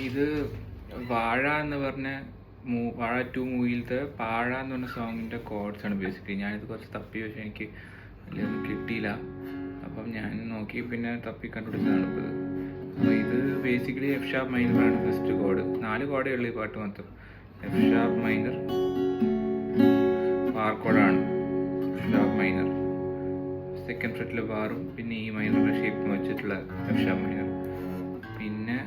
ഇത് വാഴ എന്ന് പറഞ്ഞ വാഴ 2 മൂവിയിലത്തെ പാഴ എന്ന് പറഞ്ഞ സോങ്ങിൻ്റെ കോഡ്സാണ് ബേസിക്കലി. ഞാനിത് കുറച്ച് തപ്പി പക്ഷേ എനിക്ക് വലിയൊന്നും കിട്ടിയില്ല. അപ്പം ഞാൻ നോക്കി പിന്നെ തപ്പി കണ്ടുപിടിച്ചതാണ് ഇപ്പോൾ ഇത്. അപ്പോൾ ഇത് ബേസിക്കലി എഫ് ഷാർപ്പ് മൈനറാണ് ഫസ്റ്റ് കോഡ്. 4 കോഡേ ഉള്ളൂ ഈ പാട്ട് മൊത്തം. എഫ് ഷാർപ്പ് മൈനർ ബാർ കോഡാണ്. എഫ് ഷാർപ്പ് മൈനർ സെക്കൻഡ് ഫ്രെറ്റിൽ ബാറും പിന്നെ ഈ മൈനറുടെ ഷേപ്പും വെച്ചിട്ടുള്ള എഫ് ഷാർപ്പ് മൈനർ. പിന്നെ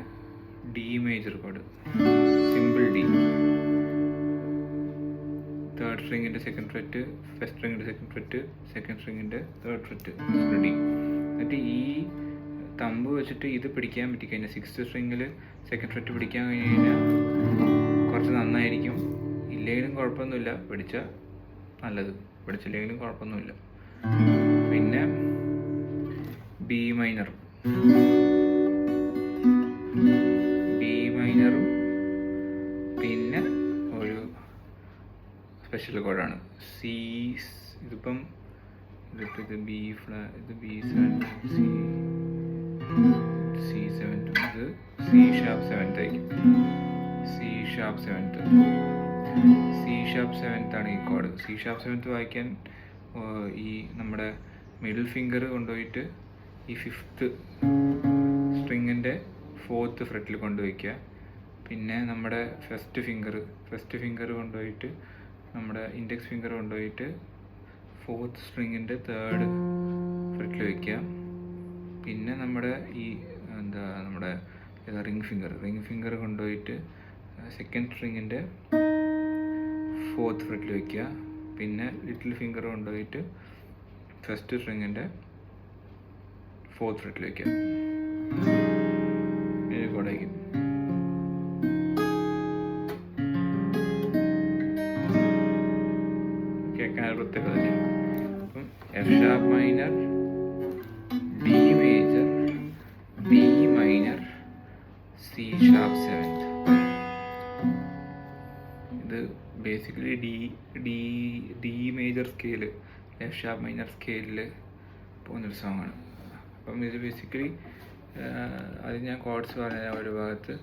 ഡി മേജർ കോഡ്, സിമ്പിൾ ഡി, തേർഡ് സ്ട്രിങ്ങിൻ്റെ സെക്കൻഡ് ഫ്രെറ്റ്, ഫസ്റ്റ് സ്ട്രിങ്ങിൻ്റെ സെക്കൻഡ് ഫ്രെറ്റ്, സെക്കൻഡ് സ്ട്രിങ്ങിൻ്റെ തേർഡ് ഫ്രെറ്റ്, ഡി. എന്നിട്ട് ഈ തമ്പ് വെച്ചിട്ട് ഇത് പിടിക്കാൻ പറ്റിക്കഴിഞ്ഞാൽ, സിക്സ്ത് സ്ട്രിങ്ങിൽ സെക്കൻഡ് ഫ്രെറ്റ് പിടിക്കാൻ കഴിഞ്ഞ് കഴിഞ്ഞാൽ കുറച്ച് നന്നായിരിക്കും. ഇല്ലെങ്കിലും കുഴപ്പമൊന്നുമില്ല, പിടിച്ചാൽ നല്ലത്, പിടിച്ചില്ലെങ്കിലും കുഴപ്പമൊന്നുമില്ല. പിന്നെ ബി മൈനറും പിന്നെ ഒരു സ്പെഷ്യൽ കോഡാണ് സി. ഇതിപ്പം ഇത് ബി ഫ്ലാറ്റ്, ഇത് B7, C7, ഇത് C ഷാർപ്പ് 7th ആയിരിക്കും. C ഷാർപ്പ് 7th ആണ് ഈ കോഡ്. C ഷാർപ്പ് 7th വായിക്കാൻ ഈ നമ്മുടെ മിഡിൽ ഫിംഗർ കൊണ്ടുപോയിട്ട് ഈ 5th സ്ട്രിങ്ങിൻ്റെ 4th ഫ്രെറ്റിൽ കൊണ്ടുവയ്ക്കുക. പിന്നെ നമ്മുടെ ഫസ്റ്റ് ഫിംഗർ കൊണ്ടുപോയിട്ട് നമ്മുടെ ഇൻഡെക്സ് ഫിംഗർ കൊണ്ടുപോയിട്ട് 4th സ്ട്രിങ്ങിൻ്റെ 3rd ഫ്രെറ്റിൽ വയ്ക്കുക. പിന്നെ നമ്മുടെ ഈ നമ്മുടെ റിംഗ് ഫിംഗർ കൊണ്ടുപോയിട്ട് സെക്കൻഡ് സ്ട്രിങ്ങിൻ്റെ 4th ഫ്രെറ്റിൽ വയ്ക്കുക. പിന്നെ ലിറ്റിൽ ഫിംഗർ കൊണ്ടുപോയിട്ട് ഫസ്റ്റ് സ്ട്രിങ്ങിൻ്റെ 4th ഫ്രെറ്റിൽ വയ്ക്കുക. കോഡായിരിക്കും. കേൾക്കാൻ പ്രത്യേകത. അപ്പം F sharp minor, D major, B minor, C sharp 7th. ഇത് basically D major scale, F sharp minor സ്കെയിലിൽ പോകുന്നൊരു സോങ്ങാണ്. അപ്പം ഇത് ബേസിക്കലി അത് ഞാൻ കോഡ്സ് പറഞ്ഞ ഒരു ഭാഗത്ത്,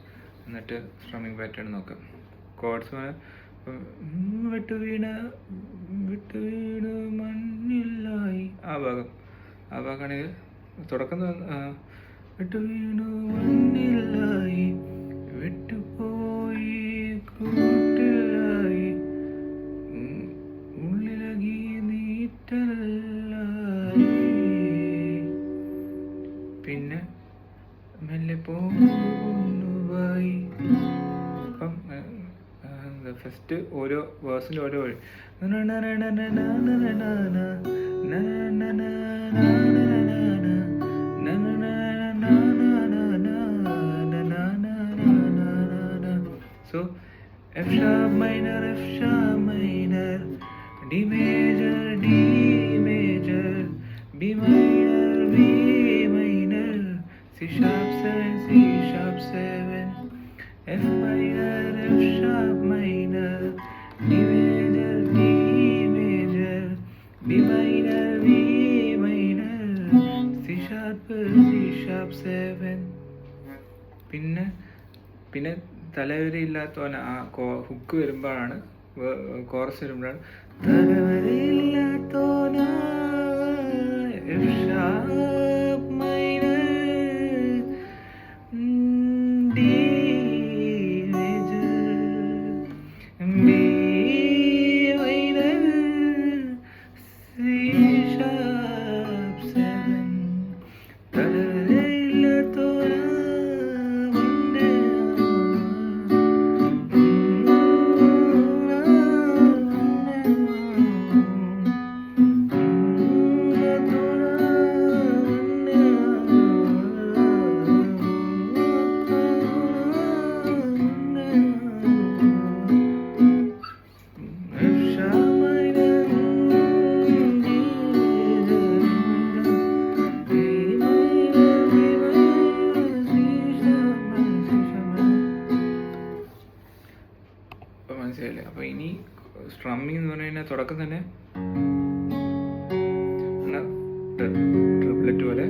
എന്നിട്ട് സ്ട്രമ്മിങ് പാറ്റേൺ നോക്കാം. കോഡ്സ് പറഞ്ഞാൽ വിട്ടു വീണ് മണ്ണില്ലായി, ആ ഭാഗമാണെങ്കിൽ തുടക്കം വിട്ടു വീണു മണ്ണില്ലായി, വിട്ടുപോയി കൂട്ടിലായി, ഉള്ളിലകി നീറ്റലായി, പിന്നെ മെല്ലെ പോകുന്നുവായി. അപ്പം ഫസ്റ്റ് ഓരോ വേഴ്സിൻ്റെ ഓരോ വഴി so F sharp minor, D major, B minor, C sharp 7, F minor, F sharp minor, D major, B minor, C sharp 7. പിന്നെ തലവരയില്ലാത്തവന ആ ഹുക്ക് വരുമ്പോഴാണ്, കോറസ് വരുമ്പോഴാണ് തലവരയില്ലാത്തവന F sharp minor, D major, B minor, C sharp 7. തലവരയില്ലാത്തവന മനസ്സിലായില്ലേ? അപ്പോൾ ഇനി strumming എന്ന് പറഞ്ഞു കഴിഞ്ഞാൽ തുടക്കം തന്നെ ട്രിപ്ലെറ്റ് പോലെ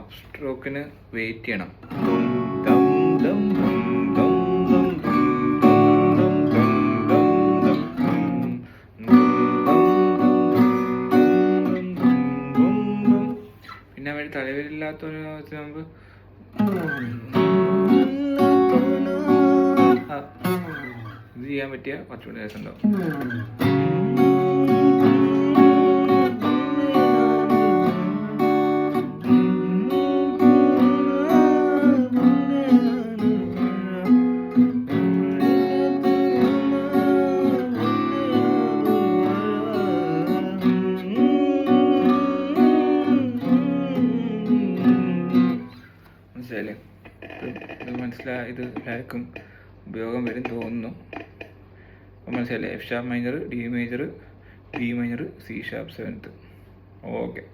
ഹാഫ് സ്ട്രോക്കിന് വെയിറ്റ് ചെയ്യണം. ദം ദം ദം ദം ദം ദം ദം ദം ദം ദം ദം. പിന്നെ അവര് തലവേലില്ലാത്തൊരു നമുക്ക് ഇത് ചെയ്യാൻ പറ്റിയ കുറച്ചുകൂടി രസമുണ്ടാവും. മനസ്സിലായില്ലേ? ഇത് മനസ്സിലായത് എല്ലാവർക്കും ഉപയോഗം വരും തോന്നുന്നു. അപ്പം മനസ്സിലായില്ലേ? F sharp minor, D major, B minor, C sharp 7th. Okay.